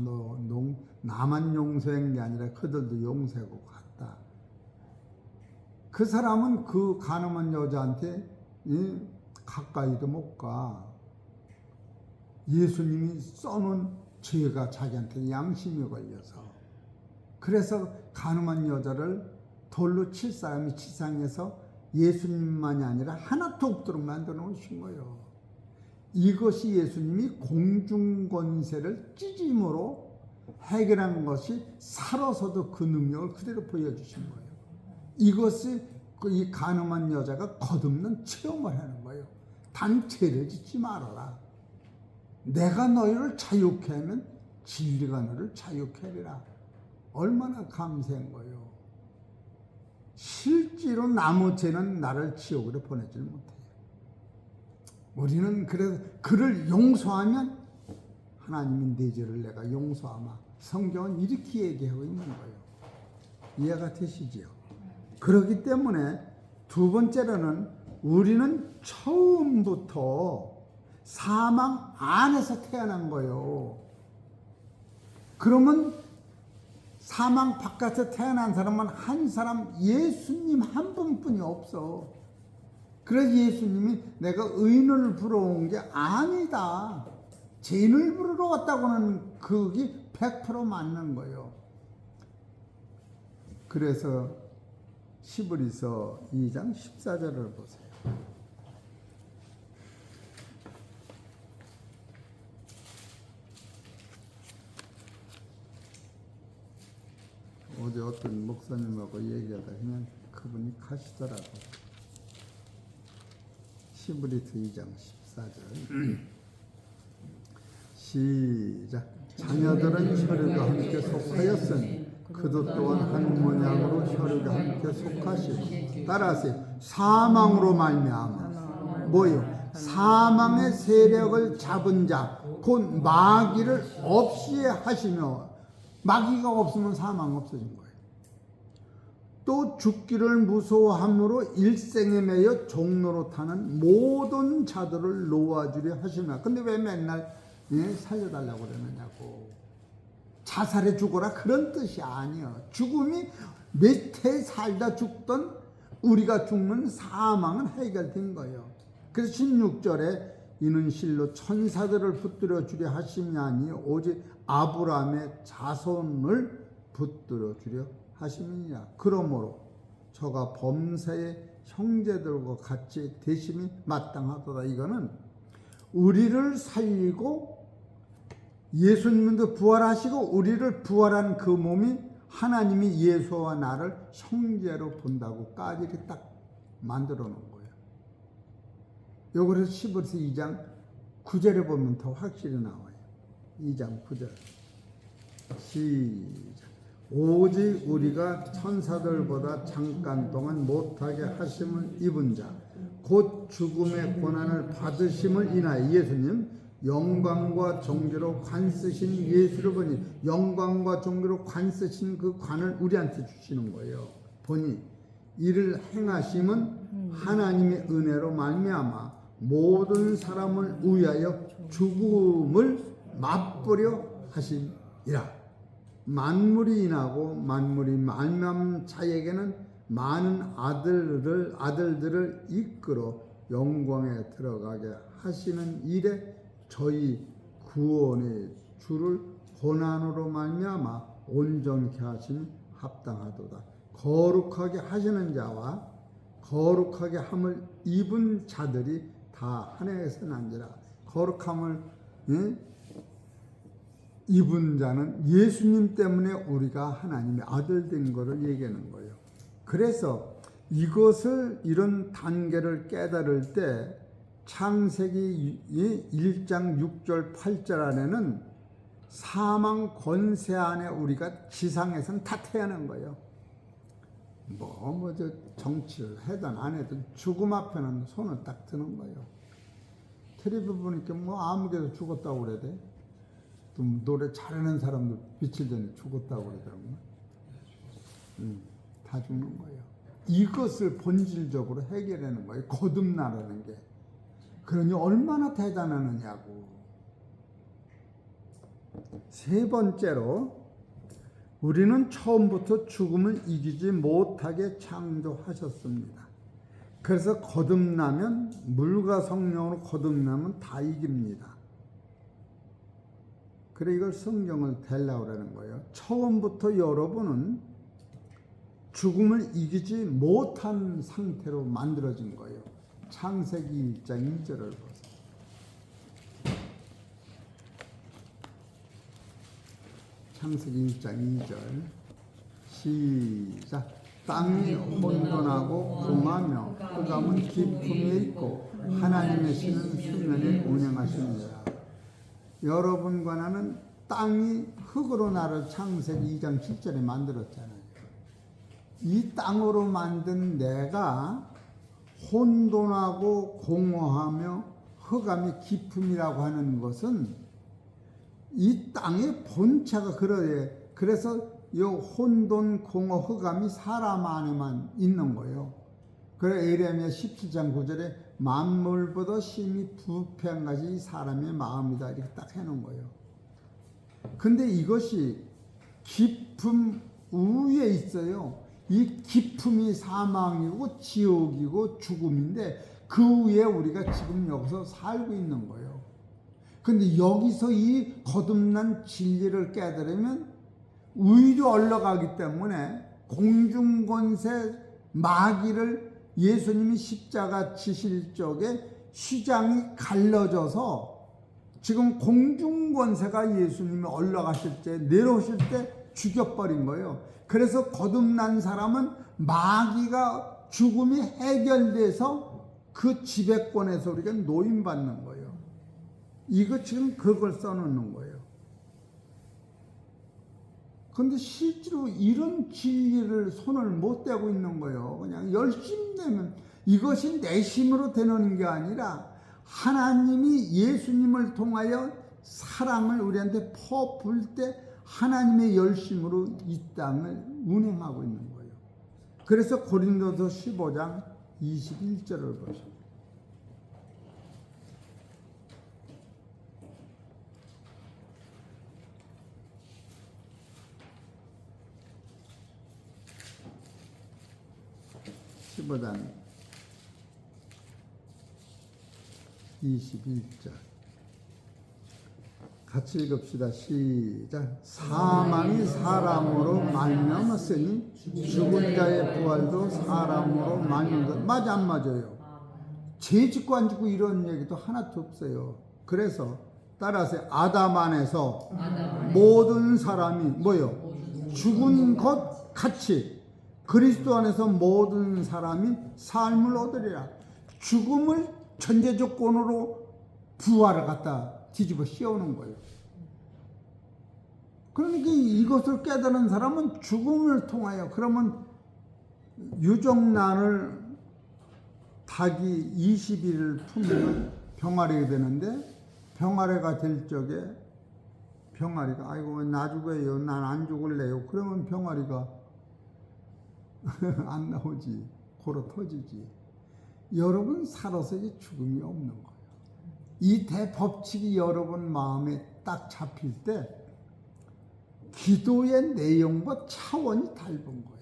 나만 용서한 게 아니라 그들도 용서하고 갔다. 그 사람은 그 가늠한 여자한테 가까이도 못 가. 예수님이 써놓은 죄가 자기한테 양심이 걸려서. 그래서 가늠한 여자를 돌로 칠 사람이 지상에서 예수님만이 아니라 하나도 없도록 만들어 놓으신 거예요. 이것이 예수님이 공중권세를 찢임으로 해결한 것이 살아서도 그 능력을 그대로 보여주신 거예요. 이것이 이 가늠한 여자가 거듭는 체험을 하는 거예요. 단 죄를 짓지 말아라. 내가 너희를 자유케 하면 진리가 너를 자유케 하리라. 얼마나 감사한 거예요. 실제로 남의 죄는 나를 지옥으로 보내질 못해요. 우리는 그래서 그를 용서하면 하나님이 내 죄를 내가 용서하마. 성경은 이렇게 얘기하고 있는 거예요. 이해가 되시지요? 그렇기 때문에 두 번째로는 우리는 처음부터 사망 안에서 태어난 거예요. 그러면 사망 바깥에서 태어난 사람은 한 사람 예수님 한 분뿐이 없어. 그래서 예수님이 내가 의인을 부러온 게 아니다. 죄인을 부르러 왔다고는 그게 100% 맞는 거예요. 그래서 히브리서 2장 14절을 보세요. 어제 어떤 목사님하고 얘기하다 그냥 그분이 가시더라고. 히브리서 2장 14절 시작. 자녀들은 혈육과 함께 속하였으니 그도 또한 한 모양으로 혈육과 함께 속하시고 따라하세요. 사망으로 말미암아 뭐요? 사망의 세력을 잡은 자 곧 마귀를 없이 하시며 마귀가 없으면 사망 없어진 거예요. 또 죽기를 무서워함으로 일생에 매여 종로로 타는 모든 자들을 놓아주려 하시나. 근데 왜 맨날 살려달라고 그러느냐고. 자살해 죽어라 그런 뜻이 아니에요. 죽음이 몇 해 살다 죽던 우리가 죽는 사망은 해결된 거예요. 그래서 16절에 이는 실로 천사들을 붙들어 주려 하심이 오직 아브라함의 자손을 붙들어 주려 하심이니라. 그러므로 저가 범사의 형제들과 같이 대심이 마땅하도다. 이거는 우리를 살리고 예수님도 부활하시고 우리를 부활한 그 몸이 하나님이 예수와 나를 형제로 본다고까지 이렇게 딱 만들어 놓은 거예요. 요거를 히브리서 2장 9절에 보면 더 확실히 나와요. 2장 9절 시작. 오직 우리가 천사들보다 잠깐 동안 못하게 하심을 입은 자 곧 죽음의 고난을 받으심을 인하여 예수님 영광과 존귀로 관 쓰신 예수를 보니 영광과 존귀로 관 쓰신 그 관을 우리한테 주시는 거예요. 보니 이를 행하심은 하나님의 은혜로 말미암아 모든 사람을 위하여 죽음을 맛보려 하심이라. 만물이 인하고 만물이 말미암은 자에게는 많은 아들들을 이끌어 영광에 들어가게 하시는 일에 저희 구원의 주를 고난으로 말미암아 온전케 하심이 합당하도다. 거룩하게 하시는 자와 거룩하게 함을 입은 자들이 다 하나에서 난지라. 거룩함을 입은 자는 예수님 때문에 우리가 하나님의 아들 된 것을 얘기하는 거예요. 그래서 이것을 이런 단계를 깨달을 때 창세기 1장 6절 8절 안에는 사망 권세 안에 우리가 지상에서는 다 태어난 거예요. 저 정치를 해든 안 해든 죽음 앞에는 손을 딱 드는 거예요. 텔레비 보니까 아무개도 죽었다고 그래야 돼. 또 노래 잘하는 사람들 며칠 전에 죽었다고 그러더라고요. 다 죽는 거예요. 이것을 본질적으로 해결하는 거예요. 거듭나라는 게. 그러니 얼마나 대단하느냐고. 세 번째로 우리는 처음부터 죽음을 이기지 못하게 창조하셨습니다. 그래서 거듭나면 물과 성령으로 거듭나면 다 이깁니다. 그래 이걸 성경을 대려고 하는 거예요. 처음부터 여러분은 죽음을 이기지 못한 상태로 만들어진 거예요. 창세기 1장 2절을 보세요. 창세기 1장 2절 시작. 땅이 혼돈하고 공하며 흑암은 깊음에 있고 하나님의 신은 수면에 운행하십니다. 여러분과 나는 땅이 흙으로 나를 창세기 2장 7절에 만들었잖아요. 이 땅으로 만든 내가 혼돈하고 공허하며 흑암이 깊음이라고 하는 것은 이 땅의 본체가 그러해. 그래서 이 혼돈, 공허, 흑암이 사람 안에만 있는 거예요. 그래 에레미야 17장 9절에 만물보다 심히 부패한 것이 사람의 마음이다 이렇게 딱 해놓은 거예요. 근데 이것이 깊음 위에 있어요. 이 깊음이 사망이고 지옥이고 죽음인데 그 위에 우리가 지금 여기서 살고 있는 거예요. 근데 여기서 이 거듭난 진리를 깨달으면 위로 올라가기 때문에 공중권세 마귀를 예수님이 십자가 지실 적에 휘장이 갈라져서 지금 공중권세가 예수님이 올라가실 때 내려오실 때 죽여버린 거예요. 그래서 거듭난 사람은 마귀가 죽음이 해결돼서 그 지배권에서 우리가 노임받는 거예요. 이거 지금 그걸 써놓는 거예요. 근데 실제로 이런 진리를 손을 못 대고 있는 거예요. 그냥 열심히 내면 이것이 내 힘으로 되는 게 아니라 하나님이 예수님을 통하여 사랑을 우리한테 퍼부을 때 하나님의 열심으로 이 땅을 운행하고 있는 거예요. 그래서 고린도서 15장 21절을 보시죠. 장 21절 같이 읽읍시다. 시작. 사망이 사람으로 말미암았으니 죽은 자의 부활도 사람으로 말미암았다. 맞아 안 맞아요? 죄 짓고 안 짓고 이런 얘기도 하나도 없어요. 그래서 따라서 아담 안에서 모든 사람이 뭐요? 죽은 것 같이 그리스도 안에서 모든 사람이 삶을 얻으리라. 죽음을 전제 조건으로 부활을 갖다 뒤집어 씌우는 거예요. 그러니까 이것을 깨달은 사람은 죽음을 통하여, 그러면 유정란을 닭이 20일을 품으면 병아리가 되는데, 병아리가 될 적에 병아리가 아이고 나 죽어요, 난 안 죽을래요. 그러면 병아리가 안 나오지, 고로 터지지. 여러분 살아서 이제 죽음이 없는 거예요. 이 대법칙이 여러분 마음에 딱 잡힐 때 기도의 내용과 차원이 다른 거예요.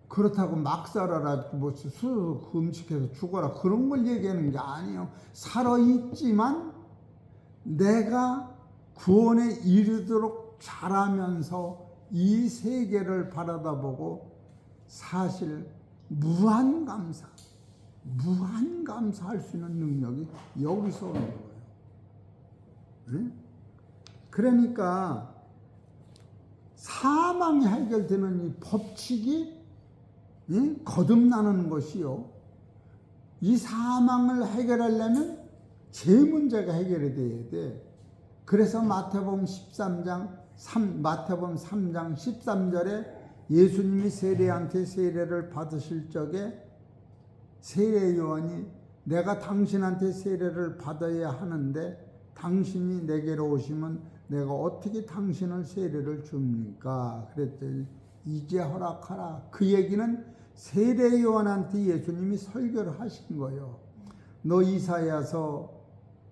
그렇다고 막 살아라, 뭐 술 금식해서 죽어라 그런 걸 얘기하는 게 아니에요. 살아있지만 내가 구원에 이르도록 자라면서 이 세계를 바라다보고 사실 무한 감사할 수 있는 능력이 여기서 오는 거예요. 네? 그러니까 사망이 해결되는 이 법칙이 거듭나는 것이요. 이 사망을 해결하려면 제 문제가 해결이 돼야 돼. 그래서 마태복음 3장 13절에 예수님이 세례한테 세례를 받으실 적에 세례 요한이 내가 당신한테 세례를 받아야 하는데 당신이 내게로 오시면 내가 어떻게 당신을 세례를 줍니까? 그랬더니 이제 허락하라. 그 얘기는 세례 요한한테 예수님이 설교를 하신 거예요. 너 이사야서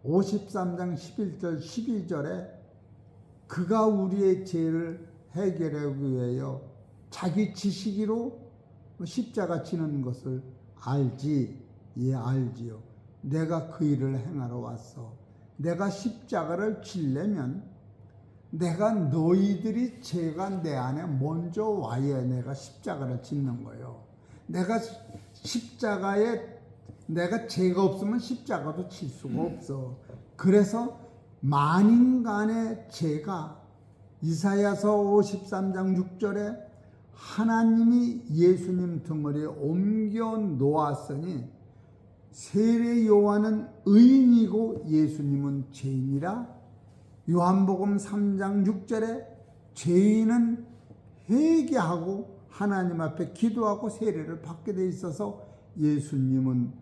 53장 11절 12절에 그가 우리의 죄를 해결하기 위하여 자기 지식으로 십자가 지는 것을 알지. 예, 알지요. 내가 그 일을 행하러 왔어. 내가 십자가를 지려면 내가 너희들이 죄가 내 안에 먼저 와야 내가 십자가를 짓는 거예요. 내가 십자가에 내가 죄가 없으면 십자가도 칠 수가 없어. 그래서 만인간의 죄가 이사야서 53장 6절에 하나님이 예수님 덩어리에 옮겨 놓았으니 세례 요한은 의인이고 예수님은 죄인이라. 요한복음 3장 6절에 죄인은 회개하고 하나님 앞에 기도하고 세례를 받게 돼 있어서 예수님은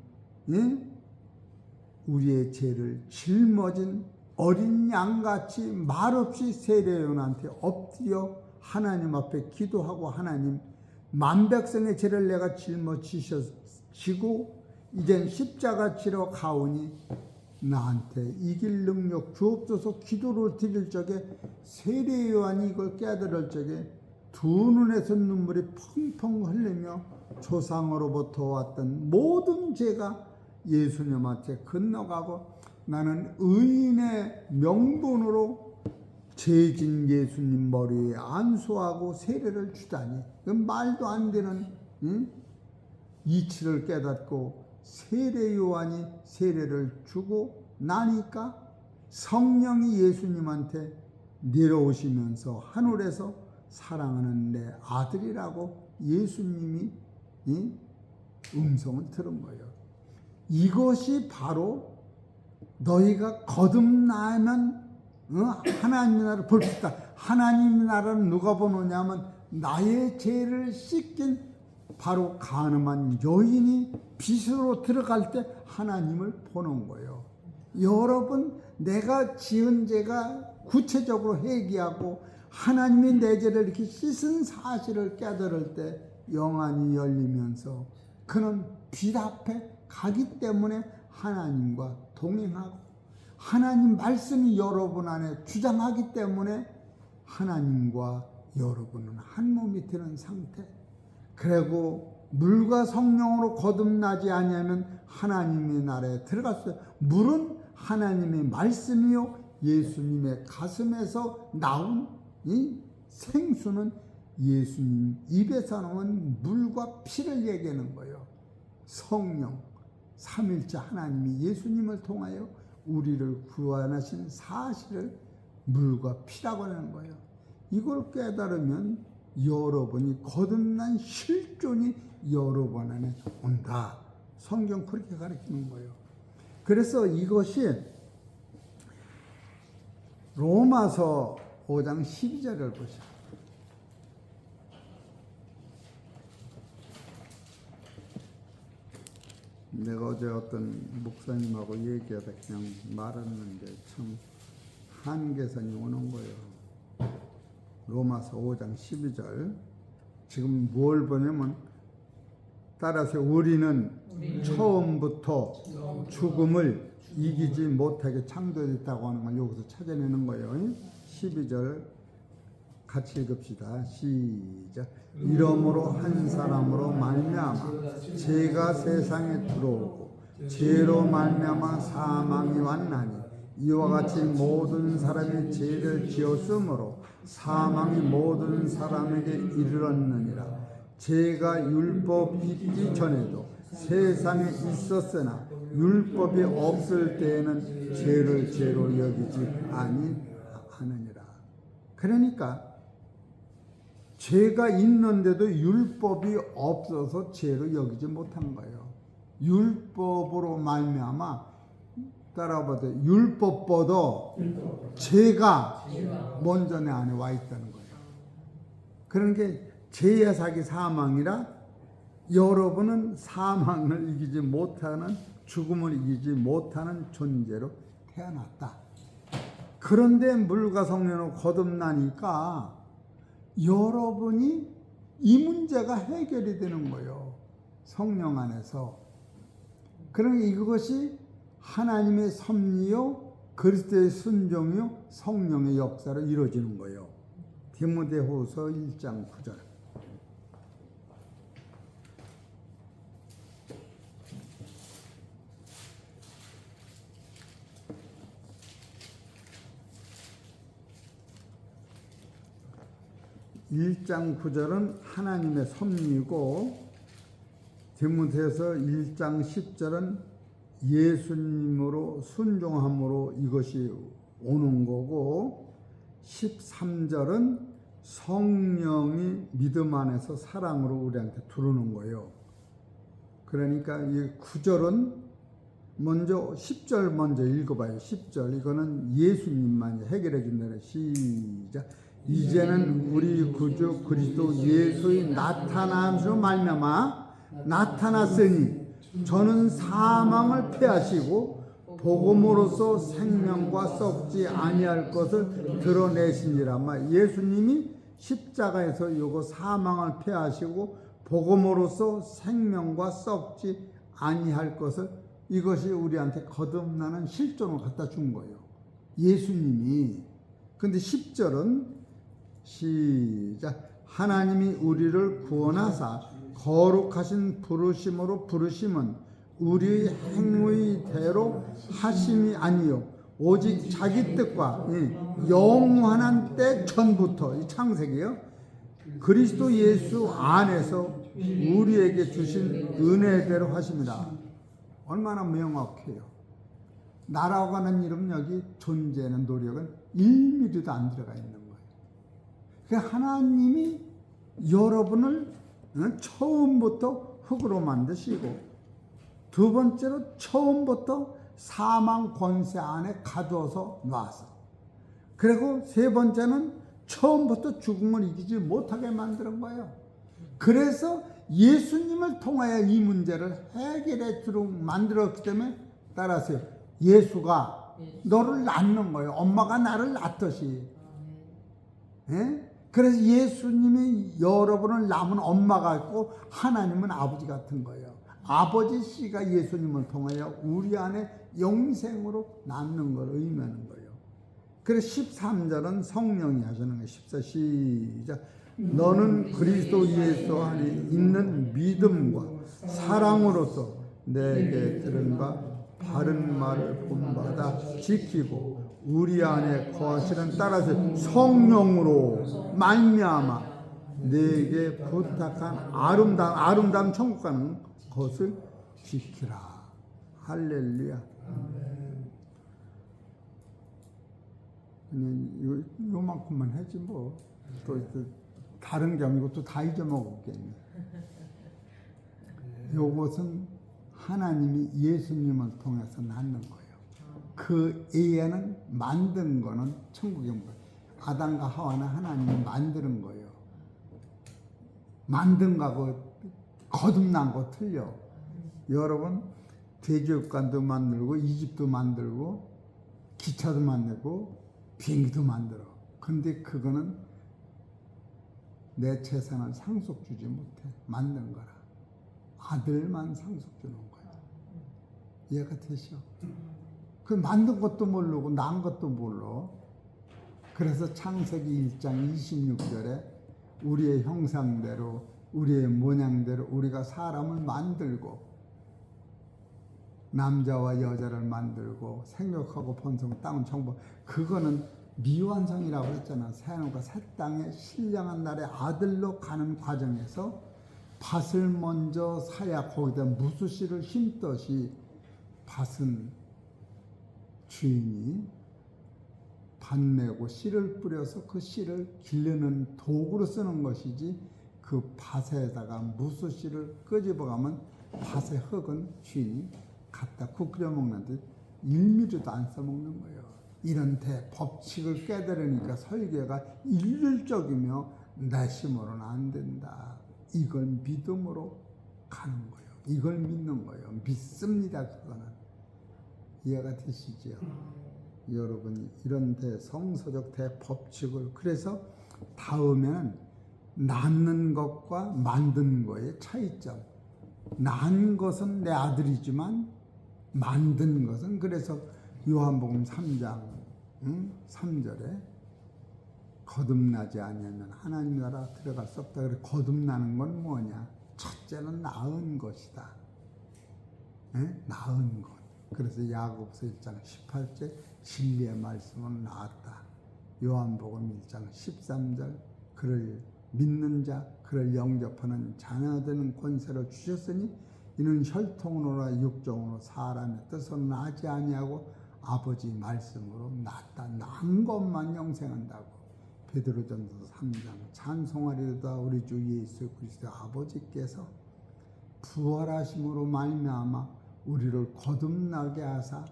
우리의 죄를 짊어진 어린 양같이 말없이 세례 요한한테 엎드려 하나님 앞에 기도하고 하나님 만백성의 죄를 내가 짊어지고 이젠 십자가 지러 가오니 나한테 이길 능력 주옵소서. 기도를 드릴 적에 세례 요한이 이걸 깨달을 적에 두 눈에서 눈물이 펑펑 흘리며 조상으로부터 왔던 모든 죄가 예수님한테 건너가고 나는 의인의 명분으로 죄진 예수님 머리에 안수하고 세례를 주다니. 그 말도 안 되는 이치를 깨닫고 세례 요한이 세례를 주고 나니까 성령이 예수님한테 내려오시면서 하늘에서 사랑하는 내 아들이라고 예수님이 음성을 들은 거예요. 이것이 바로 너희가 거듭나면 하나님 나라를 볼 수 있다. 하나님 나라는 누가 보느냐면 나의 죄를 씻긴 바로 가늠한 여인이 빛으로 들어갈 때 하나님을 보는 거예요. 여러분, 내가 지은 죄가 구체적으로 회개하고 하나님이 내 죄를 이렇게 씻은 사실을 깨달을 때 영안이 열리면서 그는 빛 앞에 가기 때문에 하나님과 동행하고 하나님 말씀이 여러분 안에 주장하기 때문에 하나님과 여러분은 한 몸이 되는 상태. 그리고 물과 성령으로 거듭나지 아니하면 하나님의 나라에 들어갈 수 없어요. 물은 하나님의 말씀이요 예수님의 가슴에서 나온 이 생수는 예수님 입에서 나온 물과 피를 얘기하는 거예요. 성령 삼일째 하나님이 예수님을 통하여 우리를 구원하신 사실을 물과 피라고 하는 거예요. 이걸 깨달으면 여러분이 거듭난 실존이 여러분 안에 온다. 성경 그렇게 가르치는 거예요. 그래서 이것이 로마서 5장 12절을 보시죠. 내가 어제 어떤 목사님하고 얘기하다 그냥 말았는데 참 한계선이 오는 거예요. 로마서 5장 12절. 지금 뭘 보냐면 따라서 우리는 처음부터 죽음을 이기지 못하게 창조됐다고 하는 걸 여기서 찾아내는 거예요. 12절 같이 읽읍시다. 시작. 이러므로 한 사람으로 말미암아 죄가 세상에 들어오고 죄로 말미암아 사망이 왔나니 이와 같이 모든 사람이 죄를 지었으므로 사망이 모든 사람에게 이르렀느니라. 죄가 율법이 있기 전에도 세상에 있었으나 율법이 없을 때에는 죄를 죄로 여기지 아니하느니라. 그러니까 죄가 있는데도 율법이 없어서 죄로 여기지 못한 거예요. 율법으로 말미암아 따라봐도 율법보다 죄가 먼저 내 안에 와 있다는 거예요. 그런 게 죄의 사기 사망이라 여러분은 사망을 이기지 못하는 죽음을 이기지 못하는 존재로 태어났다. 그런데 물과 성령으로 거듭나니까 여러분이 이 문제가 해결이 되는 거예요. 성령 안에서. 그러니까 이것이 하나님의 섭리요 그리스도의 순종이요 성령의 역사로 이루어지는 거예요. 디모데후서 1장 9절. (1장 9절은) 하나님의 섭리이고 디모데후서 1장 10절은 예수님으로 순종함으로 이것이 오는 거고 13절은 성령이 믿음 안에서 사랑으로 우리한테 들어오는 거예요. 그러니까 이 9절은 먼저 10절 먼저 읽어봐요. 10절 이거는 예수님만이 해결해 준다는 시작. 이제는 우리 구주 그리스도 예수의 나타남으로 말미암아 나타났으니 저는 사망을 패하시고 복음으로써 생명과 썩지 아니할 것을 드러내시니라. 아마 예수님이 십자가에서 이거 사망을 패하시고 복음으로써 생명과 썩지 아니할 것을 이것이 우리한테 거듭나는 실존을 갖다 준 거예요. 예수님이. 근데 10절은 시작. 하나님이 우리를 구원하사 거룩하신 부르심으로 부르심은 우리 행위대로 하심이 아니요 오직 자기 뜻과 영원한 때 전부터 이 창세기요 그리스도 예수 안에서 우리에게 주신 은혜대로 하십니다. 얼마나 명확해요. 나라고 하는 이름 여기 존재하는 노력은 1mm도 안 들어가 있는 거예요. 그러니까 하나님이 여러분을 처음부터 흙으로 만드시고 두 번째로 처음부터 사망 권세 안에 가두어서 놔서 그리고 세 번째는 처음부터 죽음을 이기지 못하게 만드는 거예요. 그래서 예수님을 통하여 이 문제를 해결해 주도록 만들었기 때문에 따라서 예수가 너를 낳는 거예요. 엄마가 나를 낳듯이. 예? 그래서 예수님이 여러분을 낳은 엄마가 있고 하나님은 아버지 같은 거예요. 아버지 씨가 예수님을 통하여 우리 안에 영생으로 낳는 걸 의미하는 거예요. 그래서 13절은 성령이 하시는 거예요. 14 시작. 너는 그리스도 예수 안에 있는 믿음과 사랑으로서 내게 들은 바 바른 말을 본받아 지키고 우리 안에 거하시는 따라서 성령으로 말미암아 내게 부탁한 아름다운 천국 가는 것을 지키라. 할렐루야. 요만큼만 하지 뭐. 또 다른 게 아니고 또 다 잊어먹었겠네. 요것은 하나님이 예수님을 통해서 낳는 거예요. 그 애는 만든 거는 천국의 문. 아담과 하와는 하나님이 만드는 거예요. 만든 거하고 거듭난 거 틀려. 여러분 돼지육간도 만들고 이집도 만들고 기차도 만들고 비행기도 만들어. 근데 그거는 내 재산을 상속 주지 못해. 만든 거라. 아들만 상속 주는 거야. 이해가 되시오? 그 만든 것도 모르고 난 것도 몰라. 그래서 창세기 1장 26절에 우리의 형상대로 우리의 모양대로 우리가 사람을 만들고 남자와 여자를 만들고 생육하고 번성 땅은 정복. 그거는 미완성이라고 했잖아. 새하늘과 새 땅에 신령한 날의 아들로 가는 과정에서 밭을 먼저 사야 거기다 무수씨를 심듯이 밭은 주인이 밭 내고 씨를 뿌려서 그 씨를 기르는 도구로 쓰는 것이지 그 밭에다가 무수씨를 끄집어가면 밭의 흙은 주인이 갖다 국 끓여 먹는데 1mm도 안 써먹는 거예요. 이런 법칙을 깨달으니까 설계가 일률적이며 내심으로는 안 된다. 이걸 믿음으로 가는 거예요. 이걸 믿는 거예요. 믿습니다. 그거는. 이해가 되시죠? 여러분이 이런 성서적 대법칙을 그래서 다음에는 낳는 것과 만든 거의 차이점. 낳은 것은 내 아들이지만 만든 것은 그래서 요한복음 3장 3절에 거듭나지 아니하면 하나님 나라 들어갈 수 없다. 그래 거듭나는 건 뭐냐? 첫째는 낳은 것이다. 낳은 것. 그래서 야고보서 1장 18절 진리의 말씀은 나았다. 요한복음 1장 13절 그를 믿는 자 그를 영접하는 자녀되는 권세를 주셨으니 이는 혈통으로나 육정으로 사람의 뜻으로 나지 아니하고 아버지 말씀으로 낳았다. 낳은 것만 영생한다고. 베드로전서 3장 찬송하리로다 우리 주 예수 그리스도 아버지께서 부활하심으로 말미암아 우리를 거듭나게 하사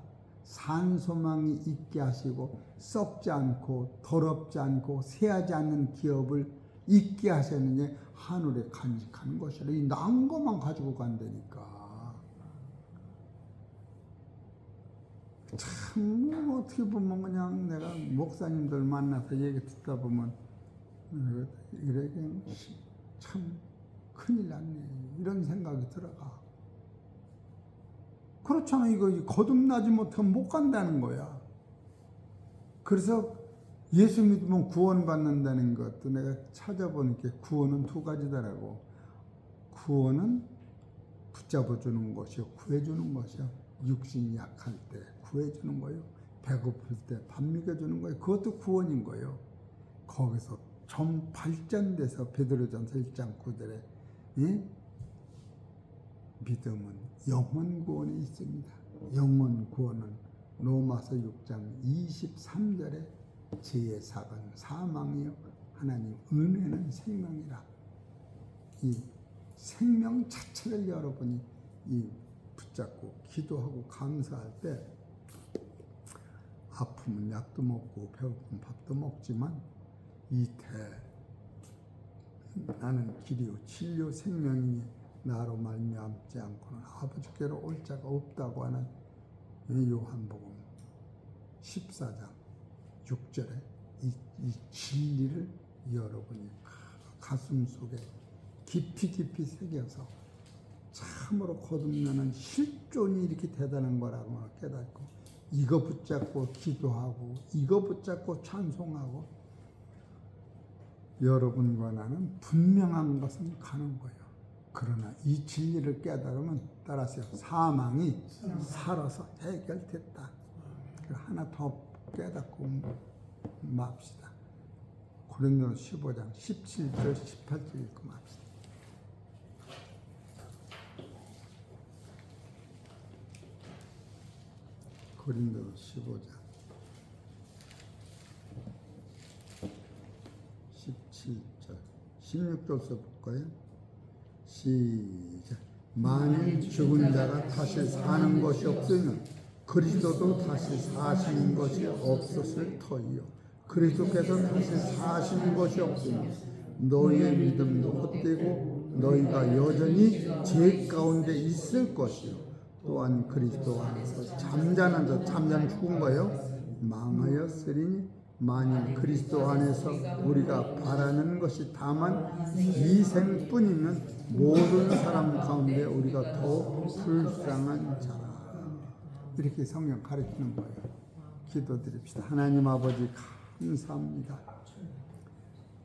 산소망이 있게 하시고 썩지 않고 더럽지 않고 새하지 않는 기업을 있게 하셨느니 하늘에 간직하는 것이라. 이 낳은 것만 가지고 간다니까. 참 어떻게 보면 그냥 내가 목사님들 만나서 얘기 듣다 보면 이래 참 큰일 났네 이런 생각이 들어가. 그렇잖아. 이거 거듭나지 못하면 못 간다는 거야. 그래서 예수 믿으면 구원받는다는 것도 내가 찾아보니까 구원은 두 가지더라고. 구원은 붙잡아 주는 것이요, 구해주는 것이요. 육신이 약할 때 구해주는 거예요. 배고플 때 밥 먹여주는 거예요. 그것도 구원인 거예요. 거기서 좀 발전돼서 베드로전서 1장 9절에 믿음은 영혼 구원에 있습니다. 영혼 구원은 로마서 6장 23절에 죄의 삭은 사망이요 하나님 은혜는 생명이라. 이 생명 자체를 여러분이 이 붙잡고 기도하고 감사할 때 아프면 약도 먹고 배고프면 밥도 먹지만 이태 나는 길이요 진료 생명이니 나로 말미암지 않고는 아버지께로 올 자가 없다고 하는 요한복음 14장 6절에 이 진리를 여러분이 가슴 속에 깊이 새겨서 참으로 거듭나는 실존이 이렇게 대단한 거라고 깨닫고 이거 붙잡고 기도하고 이거 붙잡고 찬송하고 여러분과 나는 분명한 것은 가는 거예요. 그러나 이 진리를 깨달으면 따라서 사망이 살아서 해결됐다. 하나 더 깨닫고 맙시다. 고린도서 15장 17절 18절 읽고 맙시다. 고린도서 15장 17절 16절서 볼까요? 시작. 만일 죽은 자가 다시 사는 것이 없으면 그리스도도 다시 사시는 것이 없었을 터이요. 그리스도께서 다시 사시는 것이 없으면 너희의 믿음도 헛되고 너희가 여전히 죄 가운데 있을 것이요. 또한 그리스도 안에서 잠자는 자, 잠자는 죽은 거예요. 망하였으리니 만일 그리스도 안에서 우리가 바라는 것이 다만 이 생뿐이면 모든 사람 가운데 우리가 더 불쌍한 자라. 이렇게 성경 가르치는 거예요. 기도드립시다. 하나님 아버지 감사합니다.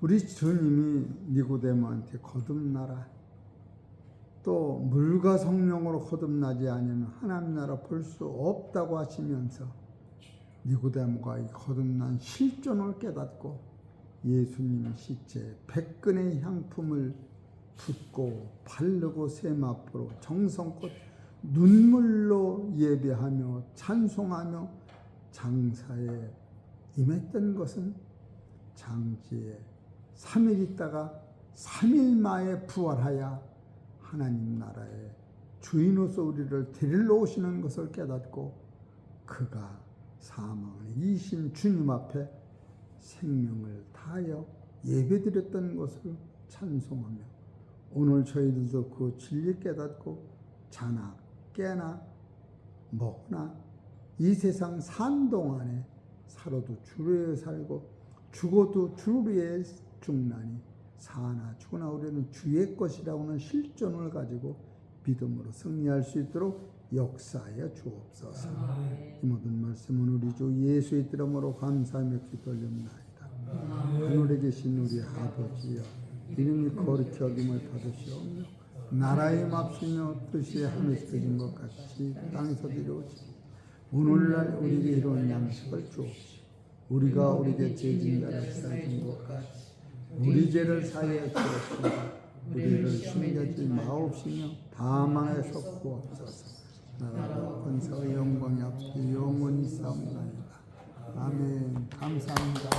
우리 주님이 니고데모한테 거듭나라. 또 물과 성령으로 거듭나지 않으면 하나님 나라 볼 수 없다고 하시면서 니고데모가 이 거듭난 실존을 깨닫고 예수님 시체에 백근의 향품을 붓고 바르고 세마포로 정성껏 눈물로 예배하며 찬송하며 장사에 임했던 것은 장지에 3일 있다가 3일 만에 부활하여 하나님 나라의 주인으로서 우리를 데리러 오시는 것을 깨닫고 그가 사망을 이신 주님 앞에 생명을 다하여 예배드렸던 것을 찬송하며 오늘 저희들도 그 진리 깨닫고 자나 깨나 먹나 이 세상 산 동안에 살아도 주를 위해 살고 죽어도 주를 위해 죽나니 사나 죽으나 우리는 주의 것이라고 하는 실존을 가지고 믿음으로 승리할 수 있도록 역사하여 주옵소서. 이 모든 말씀은 우리 주 예수의 이름으로 감사하며 기도 올립나이다. 하늘에 계신 우리 아버지여 이름이 거룩히 여김을 받으시오며 나라의 맙시며 뜻이 하늘에서 되는 것 같이 땅에서도 이루어지고 오늘날 우리에게 이루는 양식을 주옵시오. 우리가 우리에게 죄진 자를 사해준 것 같이 우리 죄를 사하여 주옵시고 우리를 숨겨지 마옵시며 다망에서 구하옵소서. 나라와 권세와 영광이 앞에 영원히 싸움나이다. 아멘. 감사합니다.